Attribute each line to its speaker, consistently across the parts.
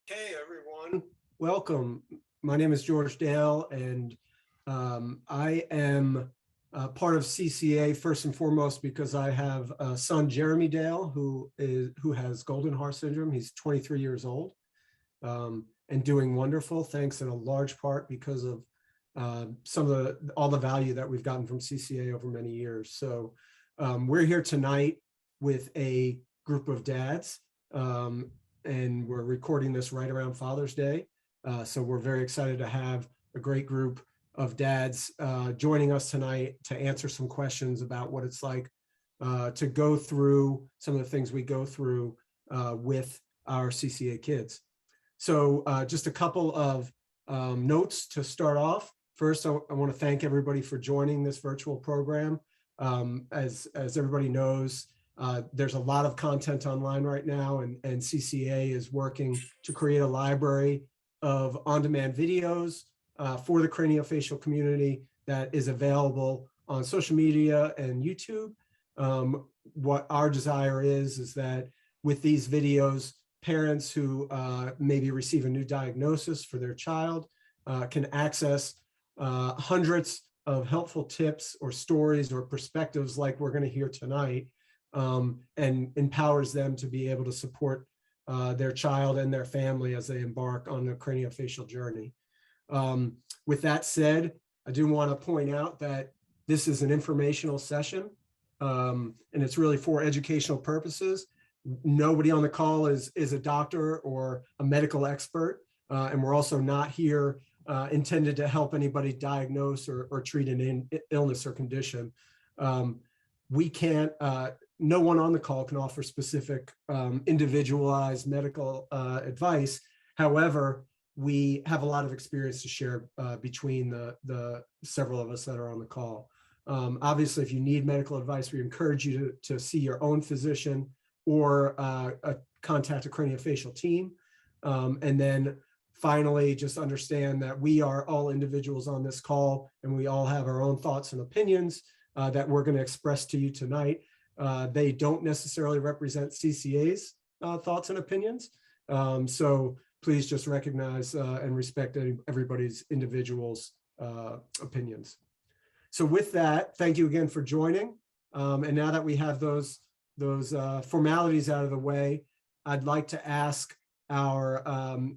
Speaker 1: Hey everyone, welcome. My name is George Dale, and I am part of CCA first and foremost because I have a son, Jeremy Dale, who has Golden Heart syndrome. He's 23 years old and doing wonderful. Thanks in a large part because of all the value that we've gotten from CCA over many years. So we're here tonight with a group of dads. And we're recording this right around Father's Day. So we're very excited to have a great group of dads joining us tonight to answer some questions about what it's like to go through some of the things we go through with our CCA kids. So just a couple of notes to start off. First, I want to thank everybody for joining this virtual program. As everybody knows, there's a lot of content online right now, and CCA is working to create a library of on-demand videos for the craniofacial community that is available on social media and YouTube. What our desire is that with these videos, parents who maybe receive a new diagnosis for their child can access hundreds of helpful tips or stories or perspectives like we're going to hear tonight, and empowers them to be able to support their child and their family as they embark on the craniofacial journey. With that said, I do want to point out that this is an informational session, and it's really for educational purposes. Nobody on the call is a doctor or a medical expert, and we're also not here intended to help anybody diagnose or treat an illness or condition. We can't, no one on the call can offer specific individualized medical advice. However, we have a lot of experience to share between the several of us that are on the call. Obviously, if you need medical advice, we encourage you to see your own physician or contact a craniofacial team. And then finally, just understand that we are all individuals on this call, and we all have our own thoughts and opinions that we're going to express to you tonight. They don't necessarily represent CCA's thoughts and opinions. So please just recognize and respect everybody's individual's opinions. So with that, thank you again for joining. And now that we have those formalities out of the way, I'd like to ask our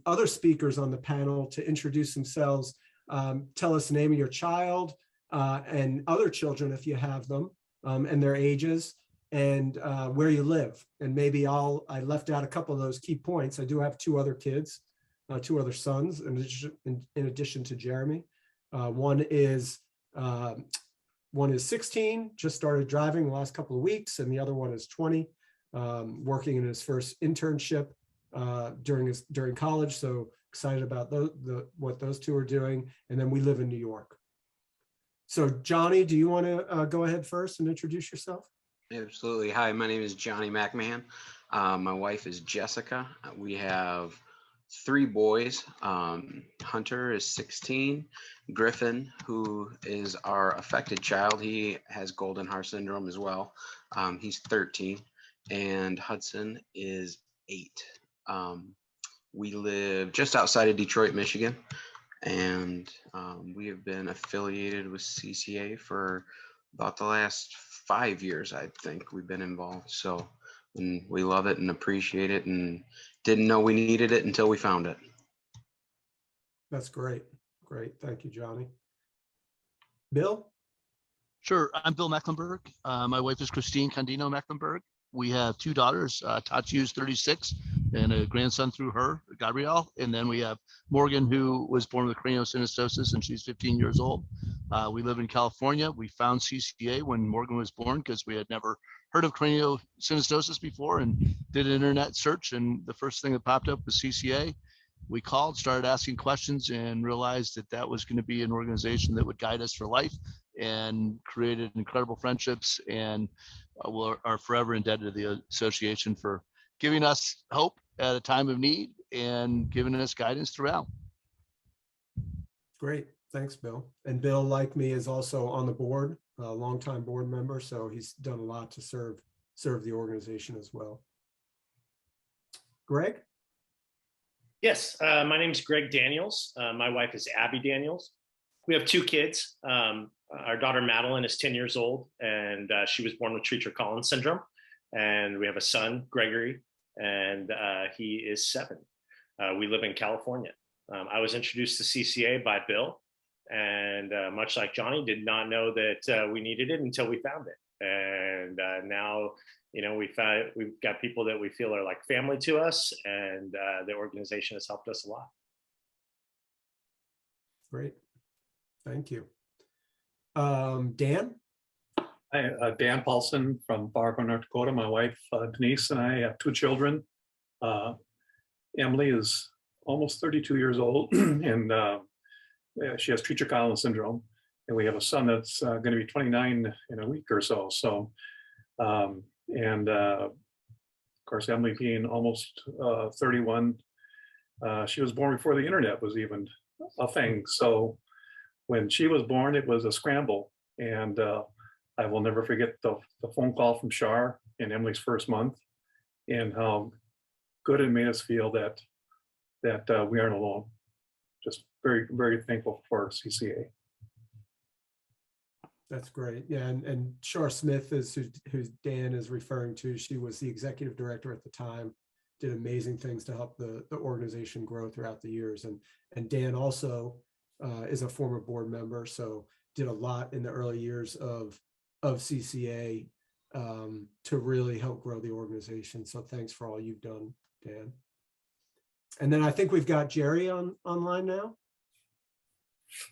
Speaker 1: other speakers on the panel to introduce themselves. Tell us the name of your child and other children if you have them, and their ages, and where you live. And maybe I left out a couple of those key points. I do have two other kids, two other sons, in addition to Jeremy. One is 16, just started driving the last couple of weeks, and the other one is 20, working in his first internship during college. So excited about what those two are doing. And then we live in New York. So Johnny, do you want to go ahead first and introduce yourself?
Speaker 2: Absolutely. Hi, my name is Johnny McMahon. My wife is Jessica. We have three boys. Hunter is 16. Griffin, who is our affected child, he has Golden Heart syndrome as well. He's 13. And Hudson is 8. We live just outside of Detroit, Michigan. And we have been affiliated with CCA for about the last 5 years, I think we've been involved. So, and we love it and appreciate it, and didn't know we needed it until we found it.
Speaker 1: That's great. Great. Thank you, Johnny. Bill?
Speaker 3: Sure. I'm Bill Mecklenburg. My wife is Christine Condino Mecklenburg. We have two daughters, Tachi, who's 36, and a grandson through her, Gabrielle. And then we have Morgan, who was born with craniosynostosis, and she's 15 years old. We live in California. We found CCA when Morgan was born because we had never heard of craniosynostosis before, and did an internet search. And the first thing that popped up was CCA. We called, started asking questions, and realized that was going to be an organization that would guide us for life, and created incredible friendships, and are forever indebted to the association for giving us hope at a time of need and giving us guidance throughout.
Speaker 1: Great. Thanks, Bill. And Bill, like me, is also on the board, a longtime board member, so he's done a lot to serve the organization as well. Greg?
Speaker 4: Yes, my name is Greg Daniels. My wife is Abby Daniels. We have two kids. Our daughter Madeline is 10 years old, and she was born with Treacher-Collins syndrome. And we have a son, Gregory, and he is 7. We live in California. I was introduced to CCA by Bill, and much like Johnny, did not know that we needed it until we found it. And now, we've got people that we feel are like family to us, and the organization has helped us a lot.
Speaker 1: Great. Thank you. Dan?
Speaker 5: Hi, Dan Paulson from Fargo, North Dakota. My wife, Denise, and I have 2 children. Emily is almost 32 years old, and she has Treacher-Collins syndrome. And we have a son that's going to be 29 in a week or so. So, of course, Emily being almost 31, she was born before the internet was even a thing. So when she was born, it was a scramble. And I will never forget the phone call from Shar in Emily's first month, and how good it made us feel that we aren't alone. Just very, very thankful for CCA.
Speaker 1: That's great. Yeah, and Shar Smith is who Dan is referring to. She was the executive director at the time, did amazing things to help the organization grow throughout the years. And Dan also is a former board member, so did a lot in the early years of CCA to really help grow the organization. So thanks for all you've done, Dan. And then I think we've got Jerry online now.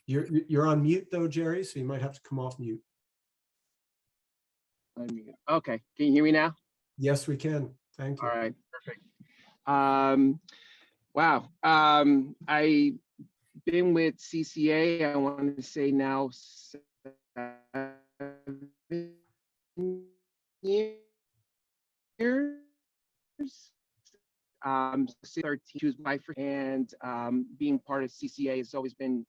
Speaker 1: You're on mute though, Jerry, so you might have to come off mute.
Speaker 6: Okay, can you hear me now?
Speaker 1: Yes, we can. Thank you.
Speaker 6: All right, perfect. Wow. I've been with CCA, I want to say now 7 years. 13, she was my first, and being part of CCA has always been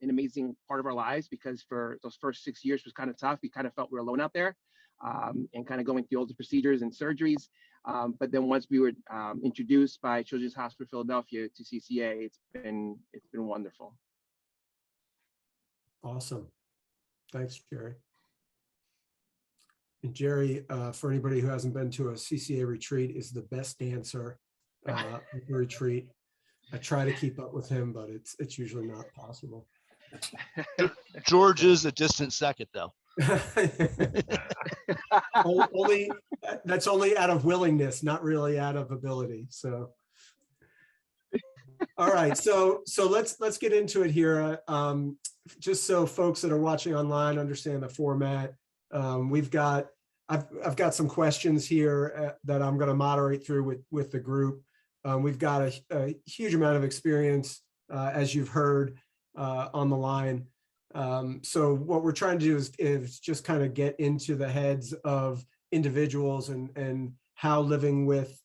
Speaker 6: an amazing part of our lives, because for those first 6 years was kind of tough. We kind of felt we were alone out there, and kind of going through all the procedures and surgeries. But then once we were introduced by Children's Hospital Philadelphia to CCA, it's been wonderful.
Speaker 1: Awesome. Thanks, Jerry. And Jerry, for anybody who hasn't been to a CCA retreat, is the best dancer at the retreat. I try to keep up with him, but it's usually not possible.
Speaker 3: George is a distant second, though.
Speaker 1: That's only out of willingness, not really out of ability. So, all right. So let's get into it here. Just so folks that are watching online understand the format. I've got some questions here that I'm going to moderate through with the group. We've got a huge amount of experience, as you've heard, on the line. So what we're trying to do is just kind of get into the heads of individuals and how living with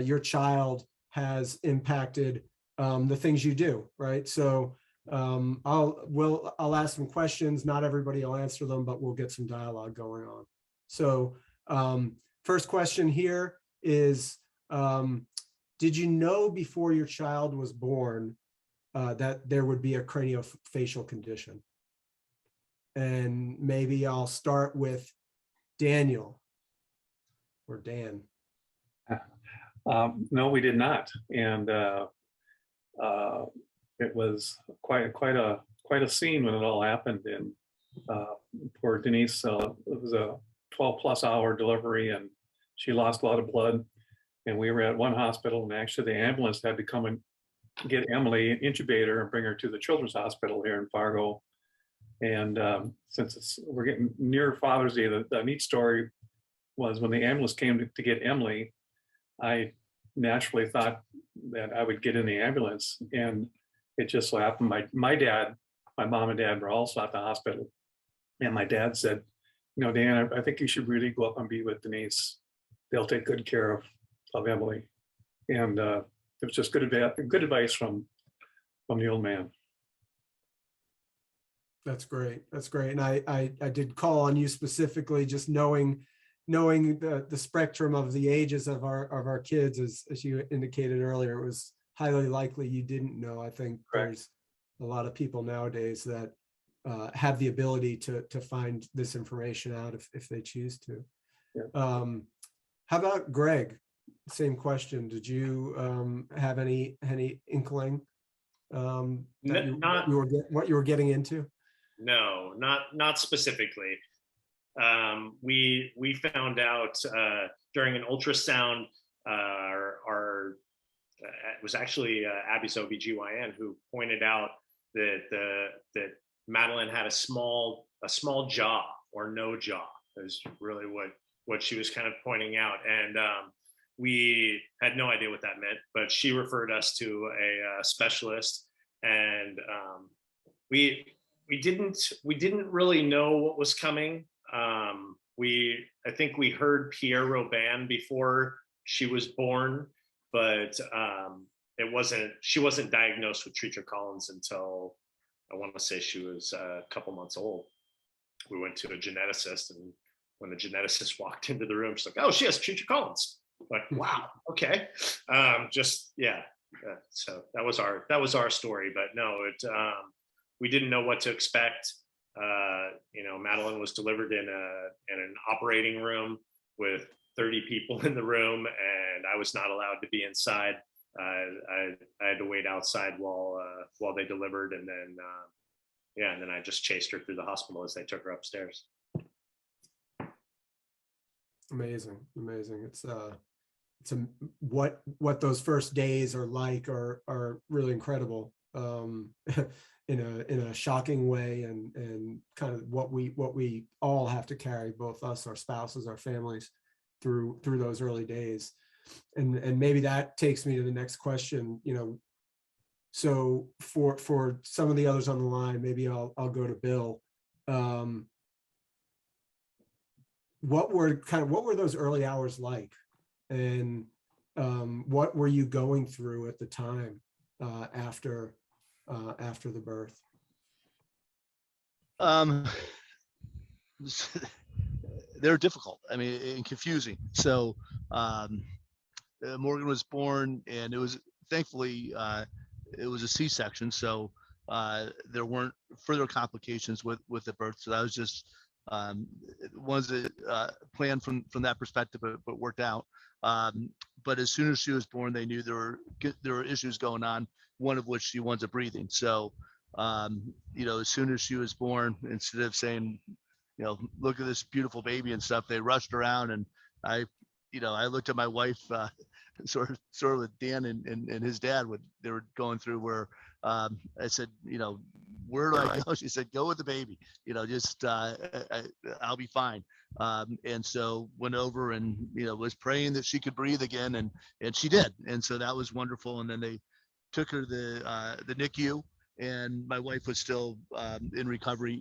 Speaker 1: your child has impacted the things you do, right? So I'll ask some questions. Not everybody will answer them, but we'll get some dialogue going on. So first question here is, did you know before your child was born that there would be a craniofacial condition? And maybe I'll start with Daniel or Dan.
Speaker 5: No, we did not, and it was quite a scene when it all happened. And poor Denise, it was a 12+ hour delivery, and she lost a lot of blood. And we were at one hospital, and actually the ambulance had to come and get Emily, intubate her, and bring her to the Children's Hospital here in Fargo. And since we're getting near Father's Day, the neat story was when the ambulance came to get Emily, I naturally thought that I would get in the ambulance, and it just so happened my dad, my mom and dad were also at the hospital, and my dad said, Dan, I think you should really go up and be with Denise. They'll take good care of Emily. And it was just good advice from the old man.
Speaker 1: That's great. That's great. And I did call on you specifically, just knowing the spectrum of the ages of our kids, as you indicated earlier. It was highly likely you didn't know. I think
Speaker 5: Correct.
Speaker 1: there's a lot of people nowadays that have the ability to find this information out if they choose to.
Speaker 5: Yeah.
Speaker 1: How about Greg? Same question. Did you have any inkling that what you were getting into?
Speaker 4: No, not specifically. We found out during an ultrasound. It was actually Abby's OBGYN who pointed out that Madeline had a small jaw or no jaw is really what she was kind of pointing out, and we had no idea what that meant. But she referred us to a specialist, and we didn't really know what was coming. I think we heard Pierre Robin before she was born, but she wasn't diagnosed with Treacher Collins until I want to say she was a couple months old. We went to a geneticist, and when the geneticist walked into the room, she's like, "Oh, she has Treacher Collins." I'm like, wow, okay. So that was our story, but no, we didn't know what to expect. Madeline was delivered in an operating room with 30 people in the room, and I was not allowed to be inside. I had to wait outside while they delivered, and then and then I just chased her through the hospital as they took her upstairs.
Speaker 1: Amazing. It's what those first days are like are really incredible. In a shocking way, and kind of what we all have to carry, both us, our spouses, our families, through those early days. And maybe that takes me to the next question. So for some of the others on the line, maybe I'll go to Bill. What were those early hours like, and what were you going through at the time after the birth?
Speaker 3: They're difficult. I mean, and confusing. So Morgan was born, and it was thankfully it was a C-section, so there weren't further complications with the birth. So that was just ones that planned from that perspective, but worked out. But as soon as she was born, they knew there were issues going on, one of which she wasn't breathing. So, as soon as she was born, instead of saying, look at this beautiful baby and stuff, they rushed around, and I looked at my wife, sort of with Dan and his dad, they were going through, where I said, where do I go? She said, go with the baby, just I'll be fine. And so went over and was praying that she could breathe again, and she did, and so that was wonderful. And then they took her to the NICU, and my wife was still in recovery.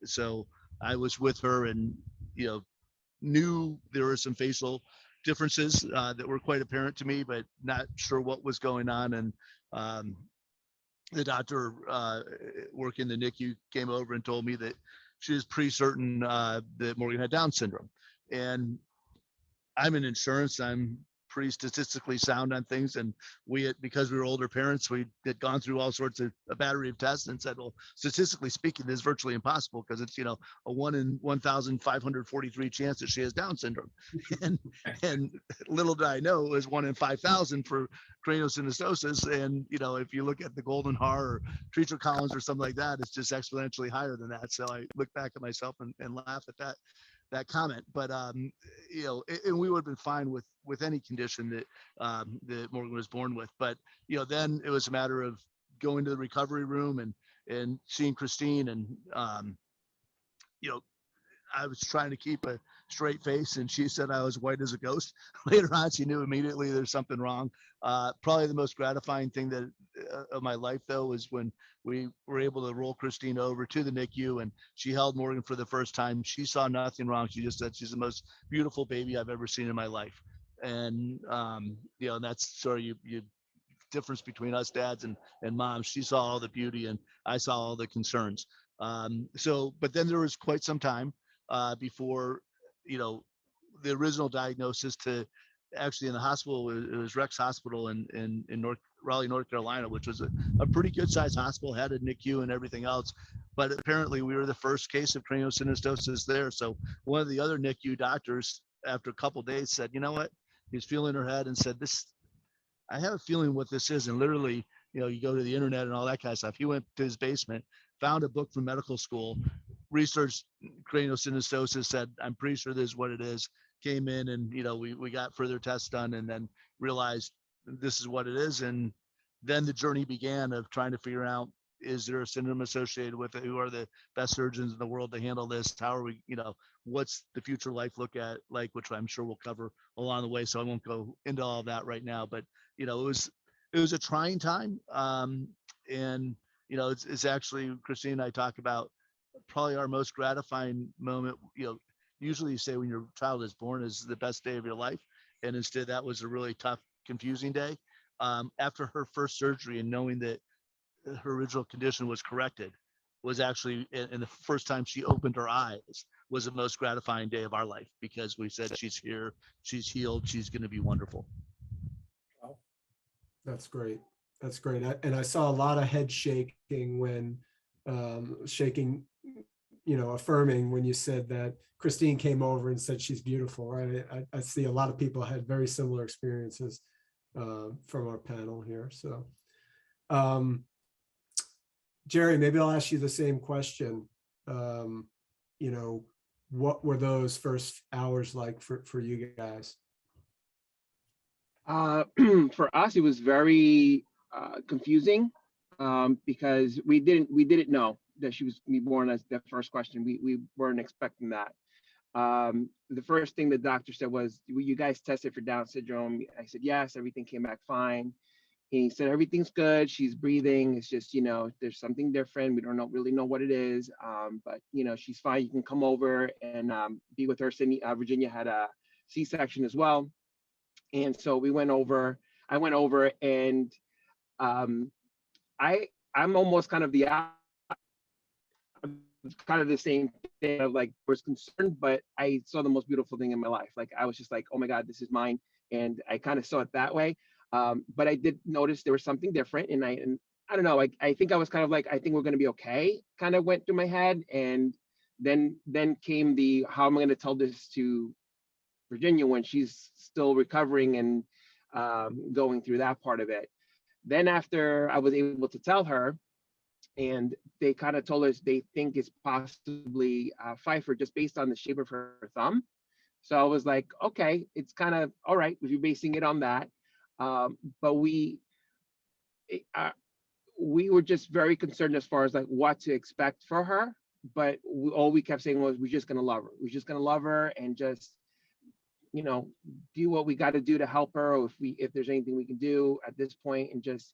Speaker 3: So I was with her, and knew there were some facial differences that were quite apparent to me, but not sure what was going on. And the doctor working the NICU came over and told me that she was pretty certain that Morgan had Down syndrome. And I'm in insurance. I'm pretty statistically sound on things, and because we were older parents, we had gone through all sorts of a battery of tests and said, well, statistically speaking, this is virtually impossible, because it's a 1 in 1,543 chance that she has Down syndrome. and little did I know it was 1 in 5,000 for craniosynostosis. And if you look at the Golden Har or Treacher Collins or something like that, it's just exponentially higher than that. So I look back at myself and laugh at that comment. But and we would have been fine with any condition that Morgan was born with. But then it was a matter of going to the recovery room and seeing Christine, and I was trying to keep a straight face, and she said I was white as a ghost. Later on, she knew immediately there's something wrong. Probably the most gratifying thing of my life, though, was when we were able to roll Christine over to the NICU, and she held Morgan for the first time. She saw nothing wrong. She just said she's the most beautiful baby I've ever seen in my life. And that's sort of you difference between us dads and moms. She saw all the beauty, and I saw all the concerns. But then there was quite some time before the original diagnosis to actually in the hospital. It was Rex Hospital in Raleigh, North Carolina, which was a pretty good sized hospital, had a NICU and everything else. But apparently we were the first case of craniosynostosis there. So one of the other NICU doctors, after a couple of days, said, you know what? He was feeling her head and said, I have a feeling what this is. And literally, you go to the internet and all that kind of stuff. He went to his basement, found a book from medical school, researched craniosynostosis, said, I'm pretty sure this is what it is. Came in and, we got further tests done and then realized this is what it is. And then the journey began of trying to figure out, is there a syndrome associated with it? Who are the best surgeons in the world to handle this? How are we, what's the future life look like, which I'm sure we'll cover along the way. So I won't go into all of that right now, but it was a trying time. And it's actually, Christine and I talk about probably our most gratifying moment. Usually you say when your child is born is the best day of your life. And instead that was a really tough, confusing day. After her first surgery and knowing that her original condition was corrected was actually, and the first time she opened her eyes was the most gratifying day of our life, because we said, she's here, she's healed, she's going to be wonderful.
Speaker 1: That's great. That's great. And I saw a lot of head shaking when affirming when you said that Christine came over and said she's beautiful. Right? I see a lot of people had very similar experiences from our panel here. So, Jerry, maybe I'll ask you the same question. What were those first hours like for you guys?
Speaker 6: For us, it was very confusing because we didn't know that she was going to be born. As the first question, we weren't expecting that. The first thing the doctor said was, "Will you guys tested for Down syndrome?" I said yes. Everything came back fine. He said everything's good. She's breathing. It's just there's something different. We don't really know what it is, but she's fine. You can come over and be with her. Sydney, Virginia had a C-section as well. And so I went over and I'm almost kind of the same thing of was concerned, but I saw the most beautiful thing in my life. I was just like, oh my God, this is mine. And I kind of saw it that way. But I did notice there was something different. And I don't know, I think I was kind of like, I think we're going to be okay, kind of went through my head. And then came how am I going to tell this to Virginia when she's still recovering and going through that part of it. Then after I was able to tell her, and they kind of told us they think it's possibly Pfeiffer just based on the shape of her thumb. So I was like, okay, it's kind of all right if you're basing it on that. But we were just very concerned as far as what to expect for her. But all we kept saying was, we're just going to love her. We're just going to love her and just do what we got to do to help her, or if there's anything we can do at this point, and just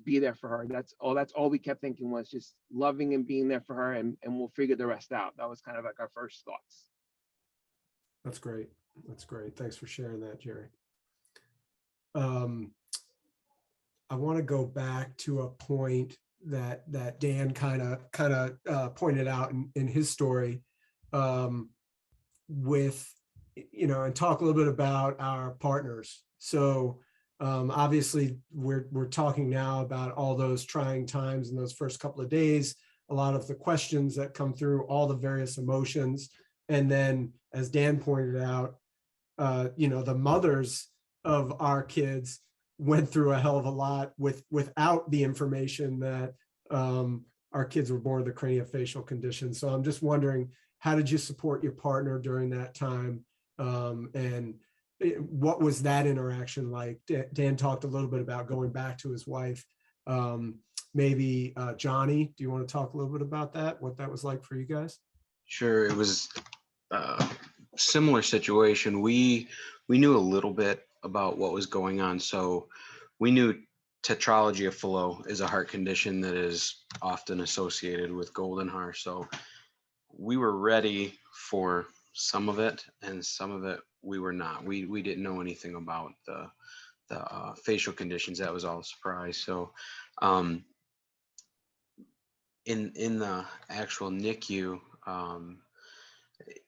Speaker 6: be there for her. That's all we kept thinking, was just loving and being there for her, and we'll figure the rest out. That was kind of our first thoughts.
Speaker 1: That's great. Thanks for sharing that, Jerry. I want to go back to a point that Dan kind of pointed out in his story, with and talk a little bit about our partners. So obviously we're talking now about all those trying times in those first couple of days, a lot of the questions that come through, all the various emotions. And then, as Dan pointed out, the mothers of our kids went through a hell of a lot without the information that our kids were born with a craniofacial condition. So I'm just wondering, how did you support your partner during that time? And what was that interaction like? Dan talked a little bit about going back to his wife. Maybe Johnny, do you want to talk a little bit about that? What that was like for you guys? Sure.
Speaker 2: It was a similar situation. We knew a little bit about what was going on. So we knew tetralogy of Fallot is a heart condition that is often associated with golden heart. So we were ready for some of it, and some of it we were not. We didn't know anything about the facial conditions. That was all a surprise. So in the actual NICU,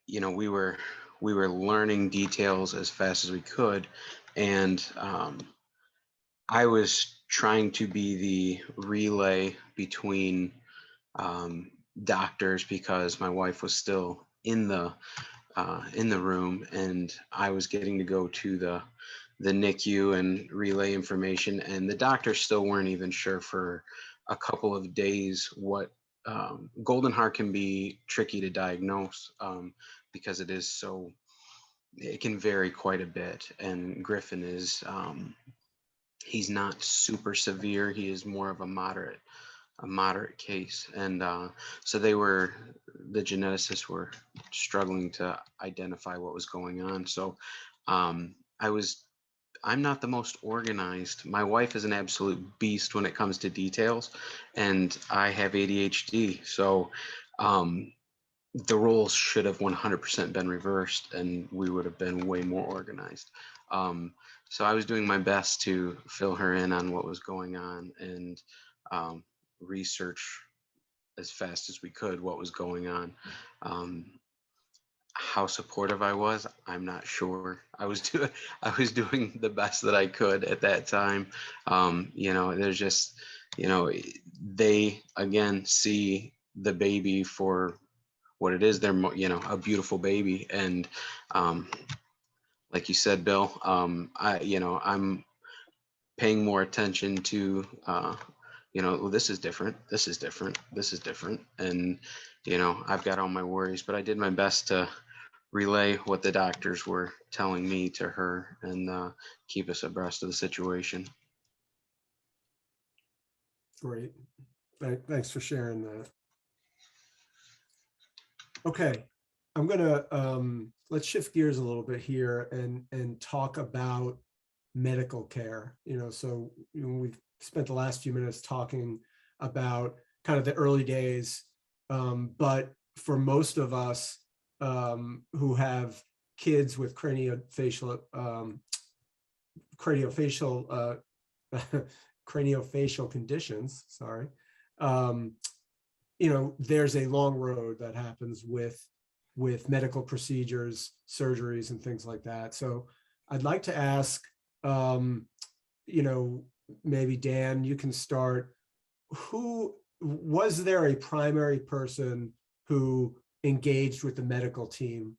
Speaker 2: we were learning details as fast as we could, And I was trying to be the relay between doctors because my wife was still in the room, and I was getting to go to the NICU and relay information, and the doctors still weren't even sure for a couple of days what golden heart can be tricky to diagnose because it is so, it can vary quite a bit. And Griffin is he's not super severe. He is more of a moderate case. And so the geneticists were struggling to identify what was going on. So I'm not the most organized. My wife is an absolute beast when it comes to details, and I have ADHD. So the roles should have 100% been reversed, and we would have been way more organized. So I was doing my best to fill her in on what was going on and research as fast as we could what was going on. How supportive I was, I'm not sure. I was doing the best that I could at that time. There's just, they again see the baby for what it is. They're, a beautiful baby. And like you said, Bill, I'm paying more attention to, well, this is different. This is different. This is different. And, I've got all my worries, but I did my best to relay what the doctors were telling me to her and keep us abreast of the situation.
Speaker 1: Great. Thanks for sharing that. Okay, I'm gonna let's shift gears a little bit here and talk about medical care. So we've spent the last few minutes talking about kind of the early days, but for most of us who have kids with craniofacial conditions, sorry, there's a long road that happens with medical procedures, surgeries, and things like that. So I'd like to ask, maybe Dan, you can start. Who was there a primary person who engaged with the medical team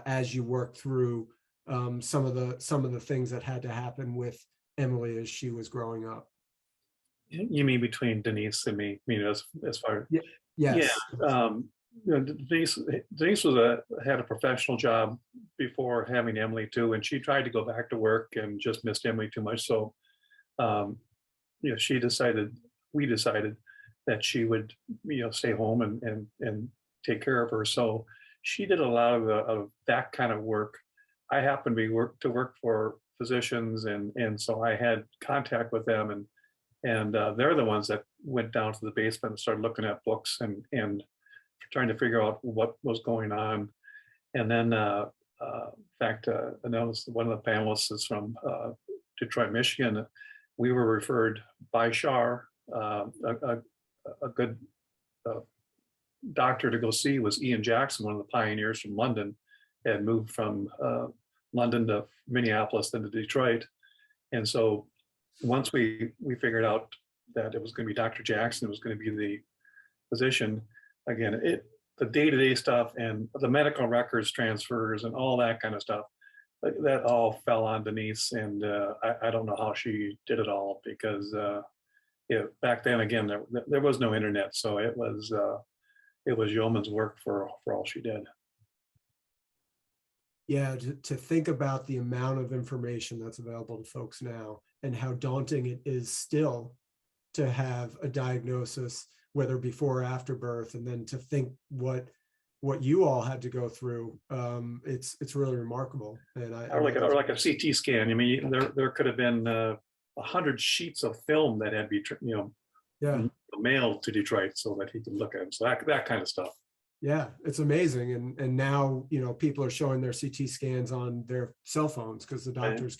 Speaker 1: as you worked through some of the things that had to happen with Emily as she was growing up?
Speaker 5: You mean between Denise and me? As far
Speaker 1: Yeah. Yes.
Speaker 5: Yeah. Denise had a professional job before having Emily too, and she tried to go back to work and just missed Emily too much. So, we decided that she would, stay home and take care of her. So she did a lot of that kind of work. I happened to work for physicians, and so I had contact with them, and they're the ones that went down to the basement and started looking at books and trying to figure out what was going on. And then, in fact, I noticed one of the panelists is from Detroit, Michigan. We were referred by Shar, a good doctor to go see was Ian Jackson, one of the pioneers from London, had moved from London to Minneapolis, then to Detroit. And so once we figured out that it was going to be Dr. Jackson, it was going to be the physician, again, the day-to-day stuff and the medical records transfers and all that kind of stuff, that all fell on Denise. And I don't know how she did it all because back then, again, there was no internet. So it was yeoman's work for all she did.
Speaker 1: Yeah, to think about the amount of information that's available to folks now and how daunting it is still to have a diagnosis, whether before or after birth, and then to think what you all had to go through, it's really remarkable. And
Speaker 5: or like a CT scan. I mean, there could have been 100 sheets of film that had to be mailed to Detroit so that he could look at them. So that kind of stuff.
Speaker 1: Yeah, it's amazing. And now, people are showing their CT scans on their cell phones because the doctors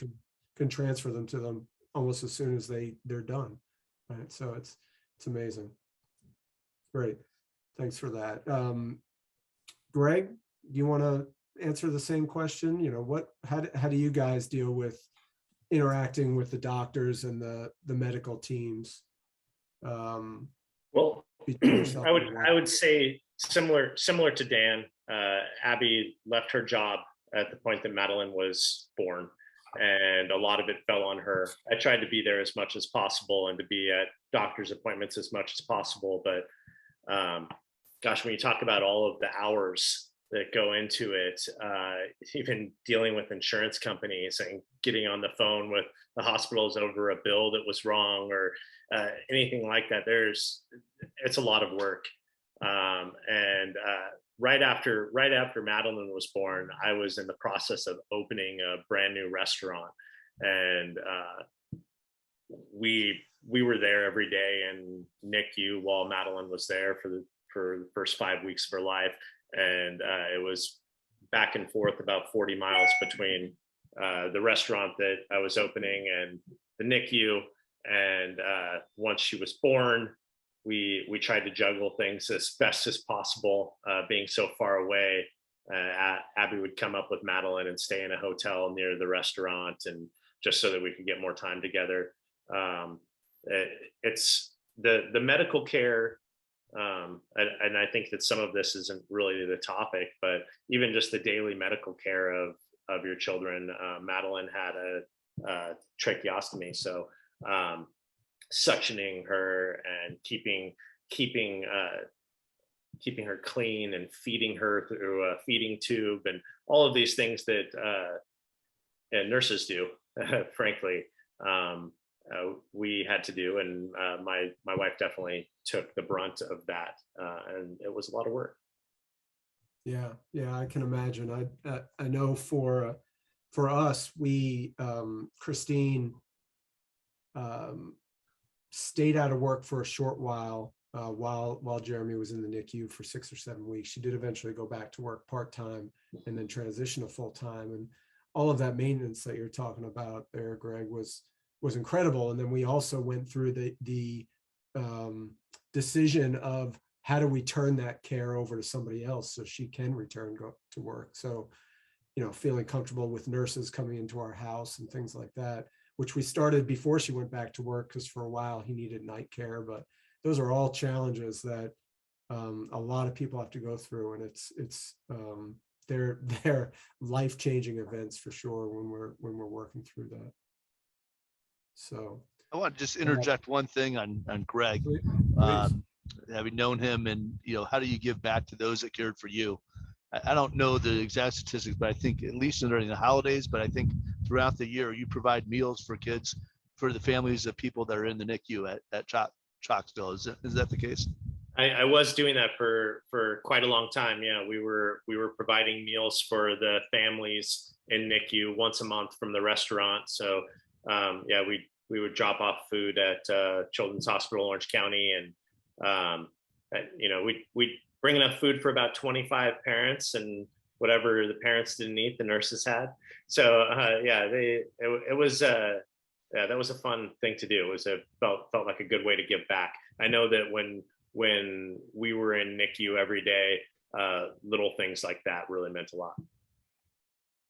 Speaker 1: can transfer them to them almost as soon as they're done. Right. So it's amazing. Great. Thanks for that. Greg, do you want to answer the same question? How do you guys deal with interacting with the doctors and the medical teams?
Speaker 4: Well,
Speaker 1: between yourself
Speaker 4: I would
Speaker 1: and your
Speaker 4: I
Speaker 1: wife?
Speaker 4: would say similar to Dan. Abby left her job at the point that Madeline was born, and a lot of it fell on her. I tried to be there as much as possible and to be at doctor's appointments as much as possible, but gosh, when you talk about all of the hours that go into it, even dealing with insurance companies and getting on the phone with the hospitals over a bill that was wrong or anything like that, it's a lot of work. And right after Madeline was born, I was in the process of opening a brand new restaurant, and we were there every day in NICU while Madeline was there for the first 5 weeks of her life. And it was back and forth about 40 miles between the restaurant that I was opening and the NICU. And once she was born, we tried to juggle things as best as possible, being so far away. Abby would come up with Madeline and stay in a hotel near the restaurant, and just so that we could get more time together. It's the medical care. And I think that some of this isn't really the topic, but even just the daily medical care of your children. Madeline had a tracheostomy, so suctioning her and keeping her clean and feeding her through a feeding tube and all of these things that nurses do, frankly. We had to do, and my wife definitely took the brunt of that, and it was a lot of work.
Speaker 1: Yeah, I can imagine. I know for us, we Christine stayed out of work for a short while Jeremy was in the NICU for 6 or 7 weeks. She did eventually go back to work part-time and then transition to full-time, and all of that maintenance that you're talking about there, Greg, was incredible. And then we also went through the decision of how do we turn that care over to somebody else so she can go to work. So, feeling comfortable with nurses coming into our house and things like that, which we started before she went back to work, because for a while he needed night care. But those are all challenges that a lot of people have to go through, and they're life-changing events for sure when we're working through that. So
Speaker 3: I want to just interject one thing on Greg.
Speaker 1: please.
Speaker 3: Having known him, and how do you give back to those that cared for you? I don't know the exact statistics, but I think at least during the holidays, but I think throughout the year, you provide meals for kids, for the families of people that are in the NICU at Chalksville. Is that the case?
Speaker 4: I was doing that for quite a long time. Yeah, we were providing meals for the families in NICU once a month from the restaurant. So yeah, we would drop off food at Children's Hospital Orange County, and we'd bring enough food for about 25 parents, and whatever the parents didn't eat, the nurses had. So it was that was a fun thing to do. It felt like a good way to give back. I know that when we were in NICU every day, little things like that really meant a lot.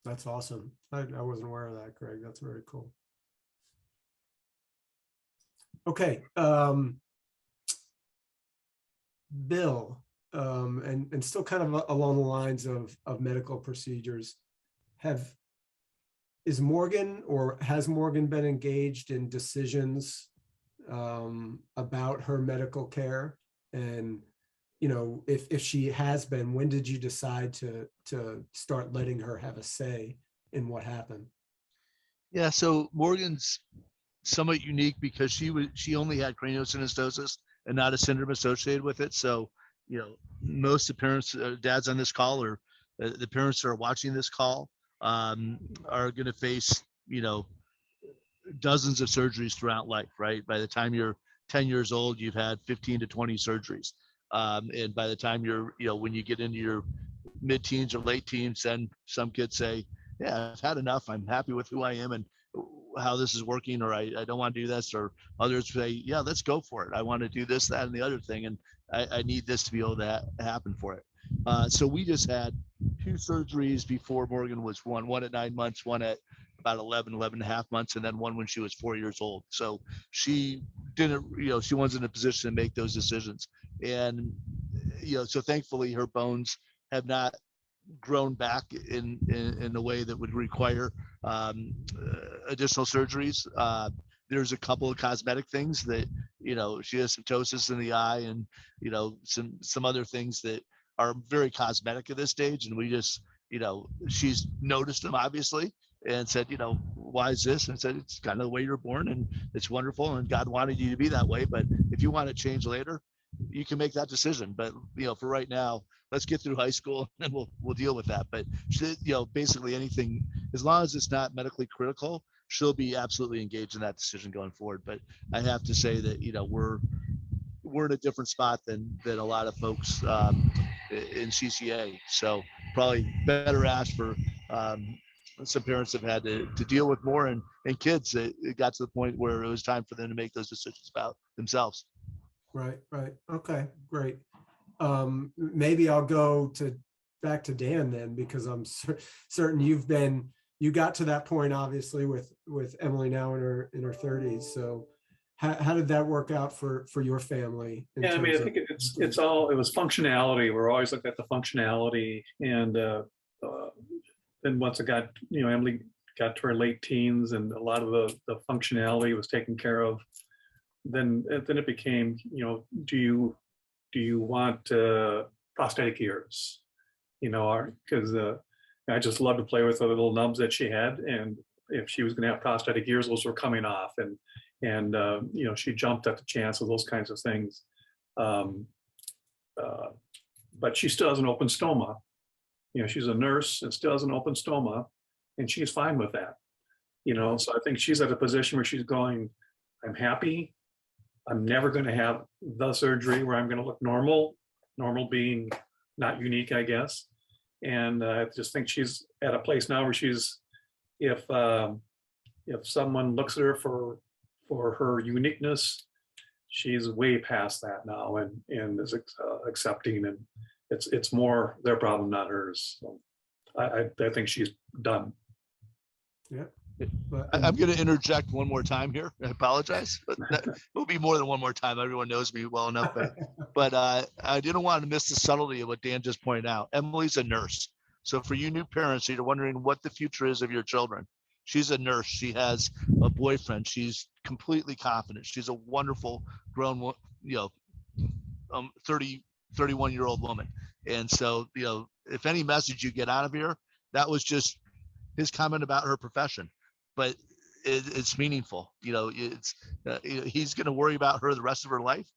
Speaker 1: That's awesome. I wasn't aware of that, Greg. That's very cool. Okay. Bill, and still kind of along the lines of medical procedures, has Morgan been engaged in decisions about her medical care? And if she has been, when did you decide to start letting her have a say in what happened?
Speaker 3: Yeah, so Morgan's somewhat unique because she only had craniosynostosis and not a syndrome associated with it. So most of the parents, dads on this call, or the parents that are watching this call, are going to face dozens of surgeries throughout life, right? By the time you're 10 years old, you've had 15 to 20 surgeries. And by the time you're, when you get into your mid-teens or late teens, then some kids say, yeah, I've had enough. I'm happy with who I am and how this is working, or I don't want to do this. Or others say, yeah, let's go for it. I want to do this, that, and the other thing. And I need this to be able to happen for it. So we just had 2 surgeries before Morgan was one at 9 months, one at about 11 and a half months, and then one when she was 4 years old. So she didn't, she wasn't in a position to make those decisions. And, so thankfully her bones have not grown back in a way that would require additional surgeries. There's a couple of cosmetic things that, she has some ptosis in the eye and, some other things that are very cosmetic at this stage. And we just, she's noticed them obviously and said, why is this? And I said, it's kind of the way you're born and it's wonderful. And God wanted you to be that way. But if you want to change later, you can make that decision. But, for right now, let's get through high school and we'll deal with that. But basically anything, as long as it's not medically critical, she'll be absolutely engaged in that decision going forward. But I have to say that, we're in a different spot than a lot of folks in CCA. So probably better ask for some parents have had to deal with more and kids. It got to the point where it was time for them to make those decisions about themselves.
Speaker 1: Right. Okay, great. Maybe I'll go back to Dan then, because I'm certain you got to that point obviously with Emily now in her 30s. So how did that work out for your family?
Speaker 5: Yeah, I mean, I think it was functionality. We're always looking at the functionality, and then once it got, Emily got to her late teens and a lot of the functionality was taken care of, then it became, do you want prosthetic ears? Because I just loved to play with the little nubs that she had, and if she was going to have prosthetic ears, those were coming off, and she jumped at the chance of those kinds of things. But she still has an open stoma. She's a nurse and still has an open stoma, and she's fine with that. So I think she's at a position where she's going, I'm happy. I'm never going to have the surgery where I'm going to look normal being not unique, I guess. And I just think she's at a place now where she's, if someone looks at her for her uniqueness, she's way past that now and is accepting, and it's more their problem, not hers. So I think she's done.
Speaker 1: Yeah.
Speaker 3: I'm going to interject one more time here. I apologize, but it will be more than one more time. Everyone knows me well enough, but I didn't want to miss the subtlety of what Dan just pointed out. Emily's a nurse. So for you new parents, you're wondering what the future is of your children. She's a nurse. She has a boyfriend. She's completely confident. She's a wonderful grown, 31-year-old woman. And so, if any message you get out of here, that was just his comment about her profession, but it's meaningful. He's going to worry about her the rest of her life,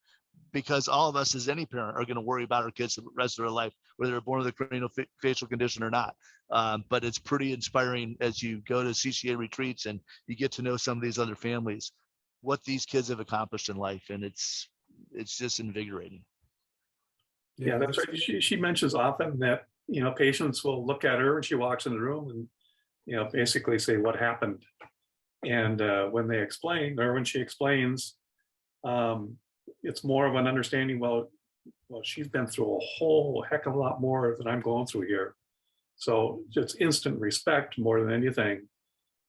Speaker 3: because all of us as any parent are going to worry about our kids the rest of their life, whether they're born with a craniofacial condition or not. But it's pretty inspiring as you go to CCA retreats and you get to know some of these other families, what these kids have accomplished in life. And it's just invigorating.
Speaker 5: Yeah, that's right. She mentions often that, patients will look at her when she walks in the room and, basically say, what happened? And when they explain, or when she explains, it's more of an understanding, well, she's been through a whole heck of a lot more than I'm going through here. So it's instant respect more than anything.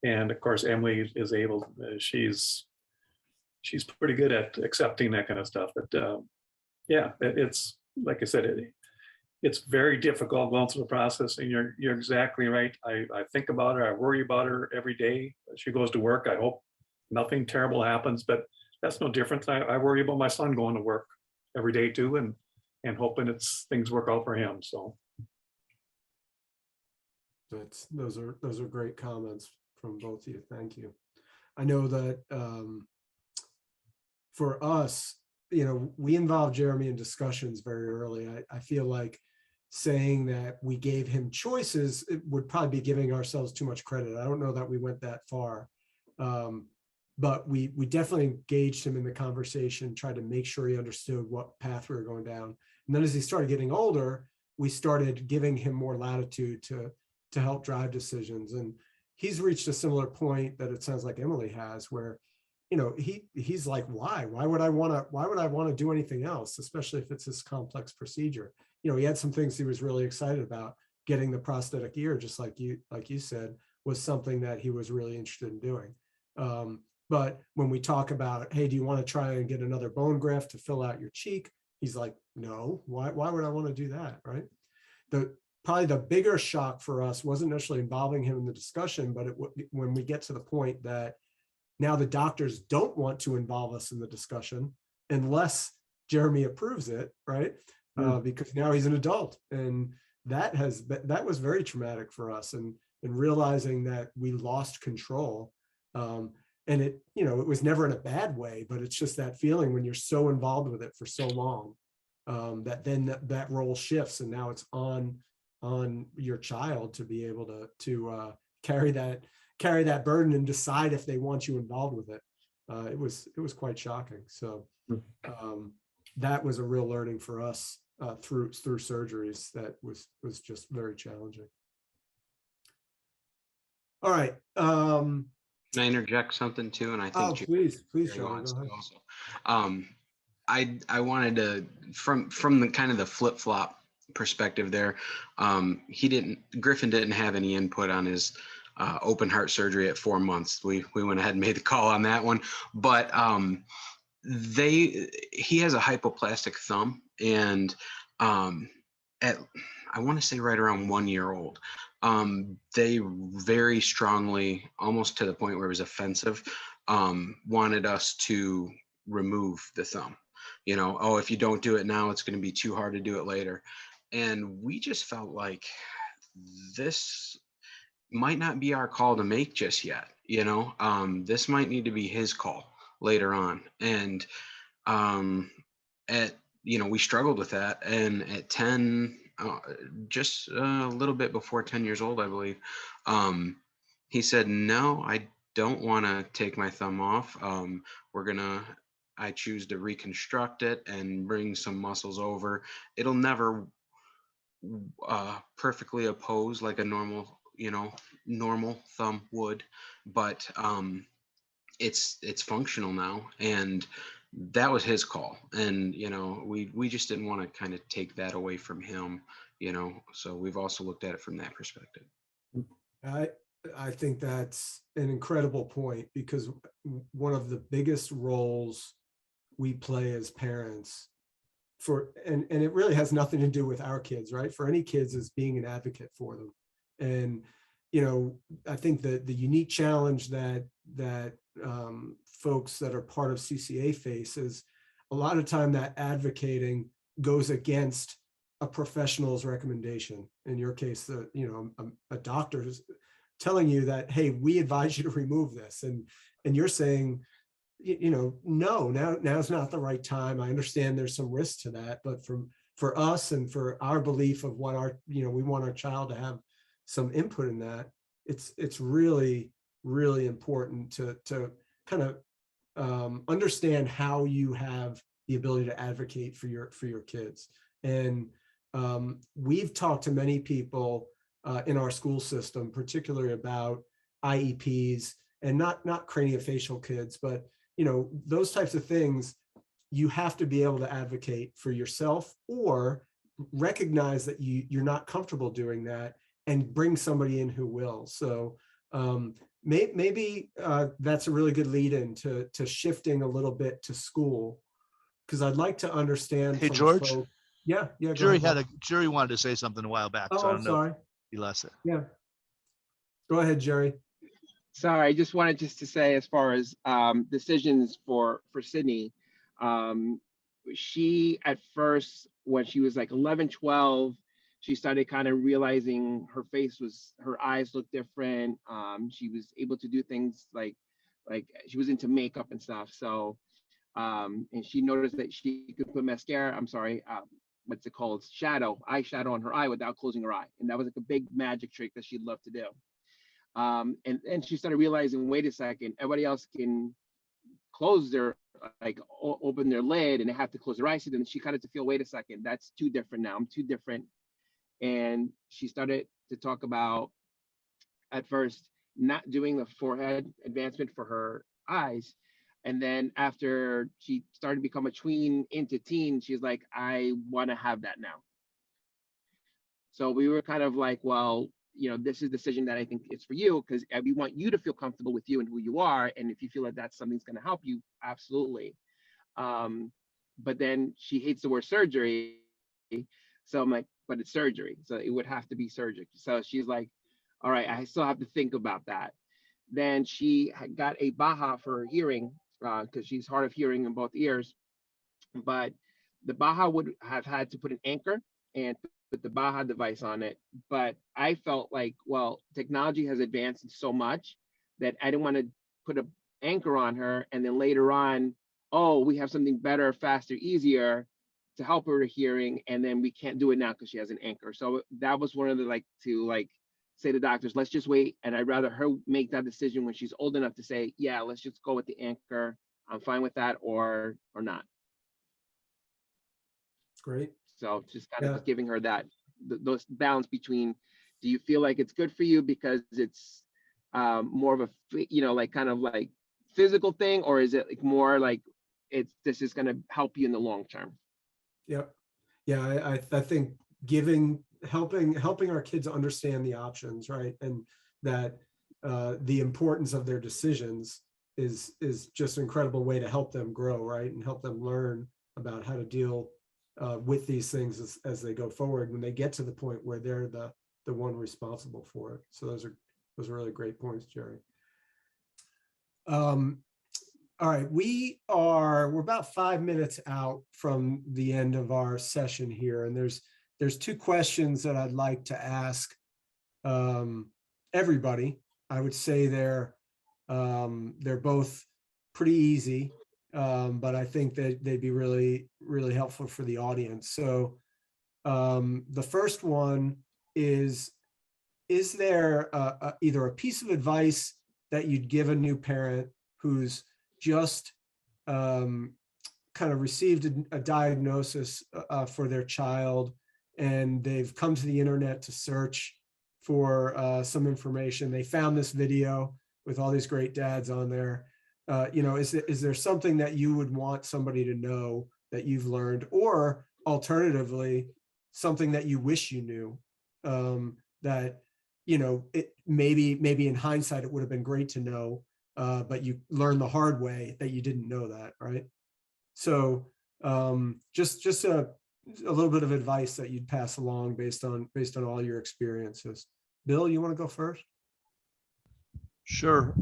Speaker 5: And of course, Emily is able, she's pretty good at accepting that kind of stuff. But yeah, it's, like I said, it's very difficult going through the process, and you're exactly right. I think about her, I worry about her every day. She goes to work. I hope nothing terrible happens, but that's no different. I worry about my son going to work every day too, and hoping things work out for him. So
Speaker 1: those are great comments from both of you. Thank you. I know that for us, we involved Jeremy in discussions very early. I feel like saying that we gave him choices, it would probably be giving ourselves too much credit. I don't know that we went that far. But we definitely engaged him in the conversation, tried to make sure he understood what path we were going down. And then as he started getting older, we started giving him more latitude to help drive decisions. And he's reached a similar point that it sounds like Emily has, where, he's like, why would I want to do anything else, especially if it's this complex procedure? He had some things he was really excited about, getting the prosthetic ear, just like you said, was something that he was really interested in doing. But when we talk about, hey, do you want to try and get another bone graft to fill out your cheek? He's like, no, why would I want to do that, right? Probably the bigger shock for us wasn't necessarily involving him in the discussion, but when we get to the point that now the doctors don't want to involve us in the discussion unless Jeremy approves it, right? Because now he's an adult, and that was very traumatic for us, and realizing that we lost control. And it was never in a bad way, but it's just that feeling when you're so involved with it for so long, that then that role shifts, and now it's on your child to be able to carry that burden and decide if they want you involved with it. It was quite shocking. So that was a real learning for us through surgeries that was just very challenging. All right.
Speaker 2: Can I interject something too? And I think
Speaker 1: please,
Speaker 2: Jerry
Speaker 1: Johnny,
Speaker 2: wants
Speaker 1: go
Speaker 2: to
Speaker 1: ahead.
Speaker 2: also. I wanted to, from the kind of the flip flop perspective there. Griffin didn't have any input on his open heart surgery at 4 months. We went ahead and made the call on that one, but he has a hypoplastic thumb, and at, I want to say right around 1 year old, they very strongly, almost to the point where it was offensive, wanted us to remove the thumb. If you don't do it now, it's going to be too hard to do it later. And we just felt like this might not be our call to make just yet. This might need to be his call later on. And we struggled with that. And at 10, just a little bit before 10 years old, I believe, he said, no, I don't want to take my thumb off. I choose to reconstruct it and bring some muscles over. It'll never perfectly oppose like a normal thumb would, but it's functional now. And that was his call. And, we just didn't want to kind of take that away from him, so we've also looked at it from that perspective.
Speaker 1: I think that's an incredible point, because one of the biggest roles we play as parents and it really has nothing to do with our kids, right? For any kids, is being an advocate for them. And, I think that the unique challenge that folks that are part of CCA face is a lot of time that advocating goes against a professional's recommendation. In your case, a doctor is telling you that, hey, we advise you to remove this. And you're saying, no, now's not the right time. I understand there's some risk to that, but for us and for our belief of what we want our child to have some input in that, it's really, really important to kind of understand how you have the ability to advocate for your kids. And we've talked to many people in our school system, particularly about IEPs, and not craniofacial kids, but those types of things. You have to be able to advocate for yourself, or recognize that you're not comfortable doing that, and bring somebody in who will. So maybe that's a really good lead in to shifting a little bit to school, because I'd like to understand.
Speaker 3: Hey, George.
Speaker 1: Yeah.
Speaker 3: Jerry wanted to say something a while back.
Speaker 1: Oh,
Speaker 3: so I
Speaker 1: I'm sorry.
Speaker 3: He lost it.
Speaker 1: Yeah. Go ahead, Jerry.
Speaker 6: Sorry, I just wanted to say, as far as decisions for Sydney, she at first, when she was like 11, 12, she started kind of realizing her eyes looked different. She was able to do things like she was into makeup and stuff. So, and she noticed that she could put mascara, what's it called? Eyeshadow on her eye without closing her eye. And that was like a big magic trick that she'd love to do. And she started realizing, wait a second, everybody else can close their, open their lid, and they have to close their eyes. And then she kind of to feel, wait a second, that's too different now. I'm too different. And she started to talk about, at first, not doing the forehead advancement for her eyes. And then after she started to become a tween into teen, she's like, I want to have that now. So we were kind of like, well, this is a decision that I think is for you, because we want you to feel comfortable with you and who you are. And if you feel that that's something's going to help you, absolutely. But then she hates the word surgery. So I'm like, but it's surgery. So it would have to be surgery. So she's like, all right, I still have to think about that. Then she got a Baha for her hearing, because she's hard of hearing in both ears. But the Baha would have had to put an anchor and put the Baha device on it. But I felt like, well, technology has advanced so much that I didn't want to put an anchor on her. And then later on, oh, we have something better, faster, easier to help her hearing. And then we can't do it now because she has an anchor. So that was one of the, to say to doctors, let's just wait. And I'd rather her make that decision when she's old enough to say, yeah, let's just go with the anchor. I'm fine with that, or not.
Speaker 1: Great.
Speaker 6: So just kind of giving her that, those balance between, do you feel like it's good for you because it's more of a, kind of physical thing, or is it more like this is going to help you in the long term?
Speaker 1: Yep. Yeah. I think helping our kids understand the options, right? And that the importance of their decisions is just an incredible way to help them grow, right? And help them learn about how to deal with these things as they go forward, when they get to the point where they're the one responsible for it. So those are really great points, Jerry. All right, we're about 5 minutes out from the end of our session here, and there's two questions that I'd like to ask everybody. I would say they're both pretty easy, but I think that they'd be really, really helpful for the audience. So the first one is there either a piece of advice that you'd give a new parent who's just kind of received a diagnosis for their child, and they've come to the internet to search for some information. They found this video with all these great dads on there. Is there something that you would want somebody to know that you've learned, or alternatively, something that you wish you knew, that, it maybe in hindsight, it would have been great to know, but you learned the hard way that you didn't know that, right? So just a little bit of advice that you'd pass along based on all your experiences. Bill, you want to go first?
Speaker 3: Sure.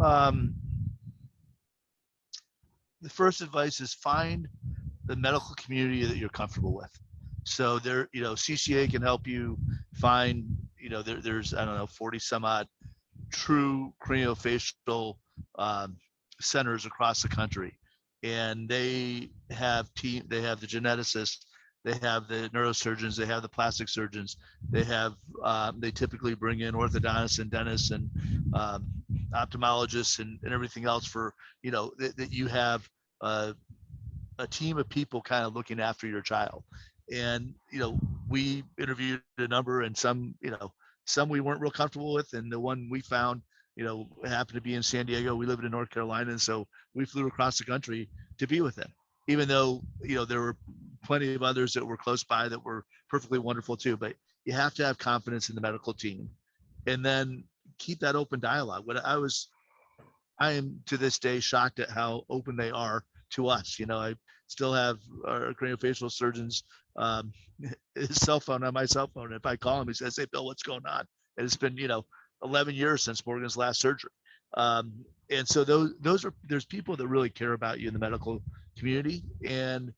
Speaker 3: The first advice is find the medical community that you're comfortable with. So CCA can help you find, there's, 40 some odd true craniofacial centers across the country. And they have the geneticists, they have the neurosurgeons, they have the plastic surgeons, they typically bring in orthodontists and dentists and ophthalmologists and everything else for, that you have a team of people kind of looking after your child. And, we interviewed a number, and some we weren't real comfortable with. And the one we found, happened to be in San Diego. We lived in North Carolina. And so we flew across the country to be with them, even though, there were plenty of others that were close by that were perfectly wonderful too. But you have to have confidence in the medical team, and then keep that open dialogue. I am to this day shocked at how open they are to us. I still have our craniofacial surgeons his cell phone on my cell phone. If I call him, he says, "Hey, Bill, what's going on?" And it's been 11 years since Morgan's last surgery. And so there's people that really care about you in the medical community, and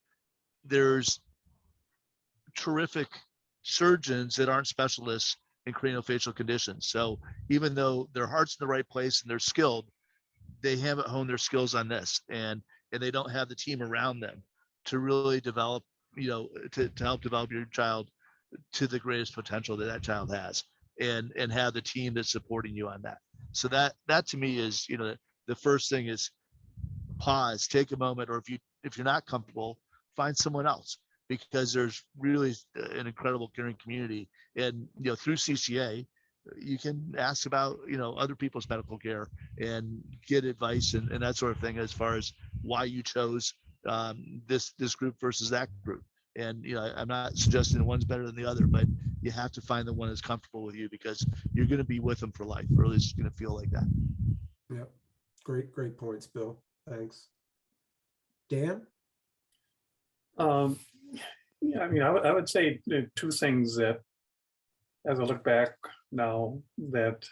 Speaker 3: there's terrific surgeons that aren't specialists in craniofacial conditions. So even though their heart's in the right place and they're skilled, they haven't honed their skills on this, and they don't have the team around them to really develop, to help develop your child to the greatest potential that child has, and have the team that's supporting you on that. So that to me is, the first thing is pause, take a moment, or if you're not comfortable, find someone else, because there's really an incredible caring community. And, through CCA, you can ask about, other people's medical care and get advice and that sort of thing, as far as why you chose this group versus that group. And, I'm not suggesting one's better than the other, but you have to find the one that's comfortable with you, because you're going to be with them for life, or at least it's going to feel like that.
Speaker 1: Yep. Great points, Bill. Thanks. Dan?
Speaker 5: Yeah, I mean, I would say two things that, as I look back now, that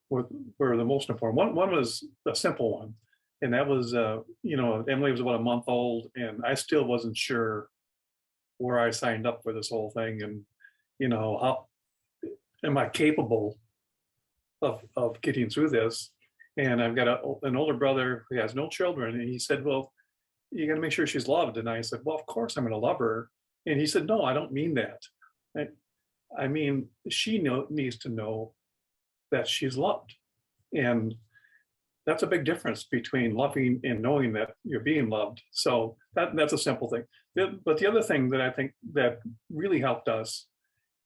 Speaker 5: were the most important. One was a simple one, and that was, Emily was about a month old, and I still wasn't sure where I signed up for this whole thing, and how am I capable of getting through this? And I've got an older brother who has no children, and he said, "Well, you got to make sure she's loved." And I said, "Well, of course I'm going to love her." And he said, "No, I don't mean that. I mean, she needs to know that she's loved." And that's a big difference between loving and knowing that you're being loved. So that's a simple thing. But the other thing that I think that really helped us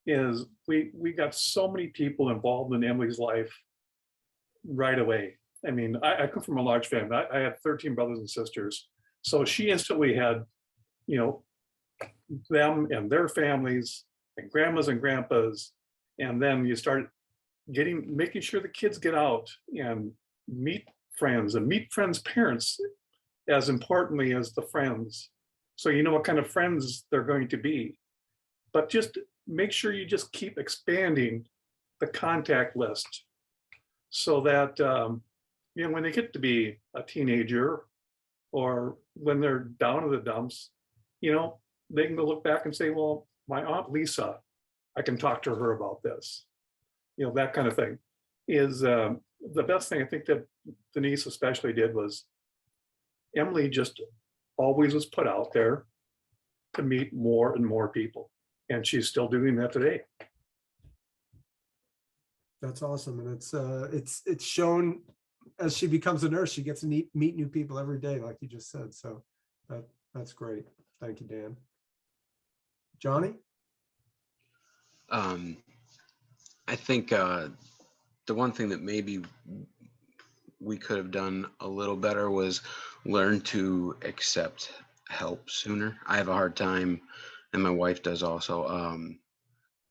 Speaker 5: is we got so many people involved in Emily's life right away. I mean, I come from a large family. I have 13 brothers and sisters. So she instantly had, them and their families and grandmas and grandpas. And then you start making sure the kids get out and meet friends and meet friends' parents as importantly as the friends. So you know what kind of friends they're going to be. But just make sure you just keep expanding the contact list so that, when they get to be a teenager or when they're down in the dumps, they can go look back and say, well, my Aunt Lisa, I can talk to her about this. That kind of thing is the best thing I think that Denise especially did was Emily just always was put out there to meet more and more people. And she's still doing that today.
Speaker 1: That's awesome. And it's shown as she becomes a nurse, she gets to meet new people every day, like you just said. So that's great. Thank you, Dan. Johnny?
Speaker 2: I think the one thing that maybe we could have done a little better was learn to accept help sooner. I have a hard time, and my wife does also,